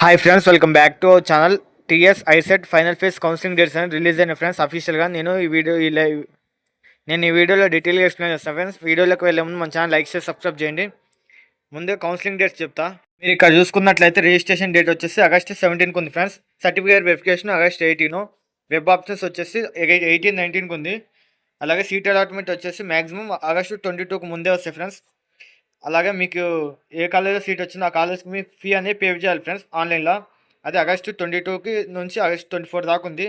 Hi friends, welcome back to our channel. TS ICET final phase counselling dates అని release అయిన friends అఫీషియల్గా. నేను ఈ వీడియోలో డీటెయిల్గా ఎక్స్ప్లెయిన్ చేస్తాను ఫ్రెండ్స్. వీడియోలోకి వెళ్ళే ముందు మన ఛానల్ లైక్ చేసి సబ్స్క్రైబ్ చేయండి. ముందే కౌన్సిలింగ్ డేట్స్ చెప్తా. మీరు ఇక్కడ చూసుకున్నట్లయితే రిజిస్ట్రేషన్ డేట్ వచ్చేసి ఆగస్ట్ 17 ఉంది friends. Certificate verification August 18. Web options వచ్చేసి 18-19 ఉంది. అలాగే సీట్ అలాట్మెంట్ వచ్చేసి మ్యాక్సిమం ఆగస్ట్ 22కు ముందే వస్తాయి ఫ్రెండ్స్. అలాగే మీకు ఏ కాలేజ్లో సీట్ వచ్చిందో ఆ కాలేజ్కి మీ ఫీ అనేది పే చేయాలి ఫ్రెండ్స్ ఆన్లైన్లో. అది ఆగస్ట్ 22కి నుంచి ఆగస్ట్ 24 దాకా ఉంది.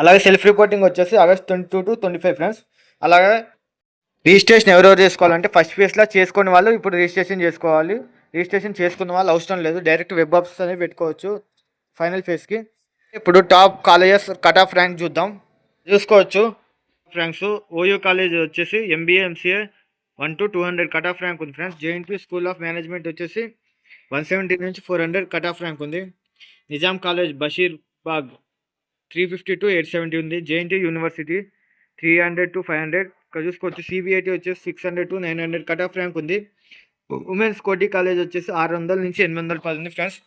అలాగే సెల్ఫ్ రిపోర్టింగ్ వచ్చేసి ఆగస్ట్ 22 to 25 ఫ్రెండ్స్. అలాగే రిజిస్ట్రేషన్ ఎవరెవరు చేసుకోవాలంటే ఫస్ట్ ఫేజ్లో చేసుకునే వాళ్ళు ఇప్పుడు రిజిస్ట్రేషన్ చేసుకోవాలి. రిజిస్ట్రేషన్ చేసుకున్న వాళ్ళు అవసరం లేదు, డైరెక్ట్ వెబ్ ఆప్షన్స్ అనేవి పెట్టుకోవచ్చు ఫైనల్ ఫేజ్కి. ఇప్పుడు top colleges cut off rank చూసుకోవచ్చు ఫ్రెండ్స్. ఓయూ కాలేజ్ వచ్చేసి MBA MCA 1 to 200 cut off rank ఉంది friends. JNT school of management వచ్చేసి 170 నుంచి 400 కట్ ఆఫ్ ర్యాంక్ ఉంది. Nizam college Basheerbagh 350 to 870 ఉంది. జేఎన్టీ యూనివర్సిటీ 300 to 500 ఇక్కడ చూసుకోవచ్చు. సిబిఐటి వచ్చేసి 600 to 900 కట్ ఆఫ్ ర్యాంక్ ఉంది. ఉమెన్స్ కోటి కాలేజ్ వచ్చేసి 600 నుంచి 810 ఉంది ఫ్రెండ్స్.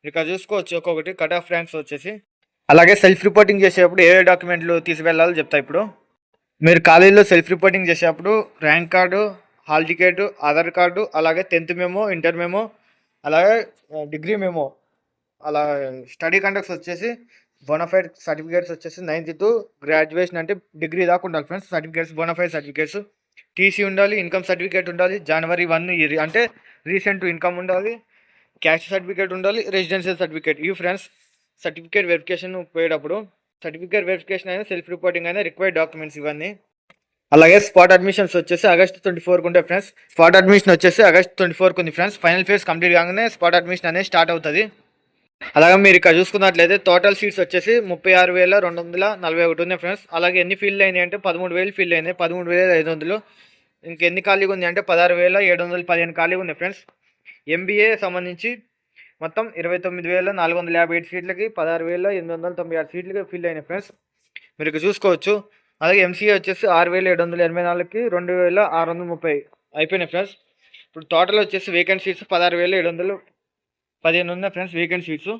ఇక్కడ చూసుకోవచ్చు ఒక్కొక్కటి కట్ ఆఫ్ ర్యాంక్స్ వచ్చేసి. అలాగే సెల్ఫ్ రిపోర్టింగ్ చేసేటప్పుడు ఏ డాక్యుమెంట్లు తీసుకెళ్ళాలో చెప్తా ఇప్పుడు. మీరు కాలేజీలో సెల్ఫ్ రిపోర్టింగ్ చేసేటప్పుడు rank card, hall ticket, Aadhaar card, అలాగే 10th మెమో, ఇంటర్ మెమో, అలాగే డిగ్రీ మెమో, అలా స్టడీ కండక్ట్స్ వచ్చేసి బోనఫైడ్ సర్టిఫికేట్స్ వచ్చేసి 9th to గ్రాడ్యుయేషన్ అంటే డిగ్రీ దాకా ఉండాలి friends. Certificates bonafide certificates, TC ఉండాలి, ఇన్కమ్ సర్టిఫికేట్ ఉండాలి, January 1 అంటే రీసెంట్ ఇన్కమ్ ఉండాలి, క్యాస్ట్ సర్టిఫికేట్ ఉండాలి, రెసిడెన్షియల్ సర్టిఫికేట్. ఇవి ఫ్రెండ్స్ సర్టిఫికేట్ వెరిఫికేషన్ పోయేటప్పుడు. సర్టిఫికేట్ వెరిఫికేషన్ అయినా సెల్ఫ్ రిపోర్టింగ్ అయినా రిక్వైర్డ్ డాక్యుమెంట్స్ ఇవన్నీ. అలాగే స్పాట్ అడ్మిషన్స్ వచ్చేసి ఆగస్ట్ 24 ఉంటాయి ఫ్రెండ్స్. స్పాట్ అడ్మిషన్ వచ్చేసి ఆగస్ట్ 24 ఉంది ఫ్రెండ్స్. ఫైనల్ ఫేజ్ కంప్లీట్ కాగానే స్పాట్ అడ్మిషన్ అనేది స్టార్ట్ అవుతుంది. అలాగే మీరు ఇక్కడ చూసుకున్నట్లయితే టోటల్ సీట్స్ వచ్చేసి 36,241 ఉన్నాయి ఫ్రెండ్స్. అలాగే ఎన్ని ఫిల్ అయినాయి అంటే 13,000 ఫిల్ అయినాయి, 13,500. ఇంకెన్ని ఖాళీగా ఉంది అంటే 16,715 ఖాళీగా ఉన్నాయి ఫ్రెండ్స్. ఎంబీఏ సంబంధించి మొత్తం 29,457 సీట్లకి 16,896 సీట్లకి ఫిల్ అయినాయి ఫ్రెండ్స్. మీరు ఇక్కడ చూసుకోవచ్చు. అలాగే ఎంసీఏ వచ్చేసి 6,784కి 2,630 అయిపోయినాయి ఫ్రెండ్స్. ఇప్పుడు టోటల్ వచ్చేసి వేకెంట్ సీట్స్ 16,715 ఉన్నాయి ఫ్రెండ్స్ వేకెంట్ సీట్స్.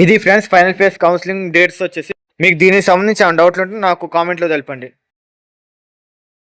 ఇది friends final phase counselling dates వచ్చేసి. మీకు దీనికి సంబంధించి డౌట్లు ఉంటే నాకు కామెంట్లో తెలపండి.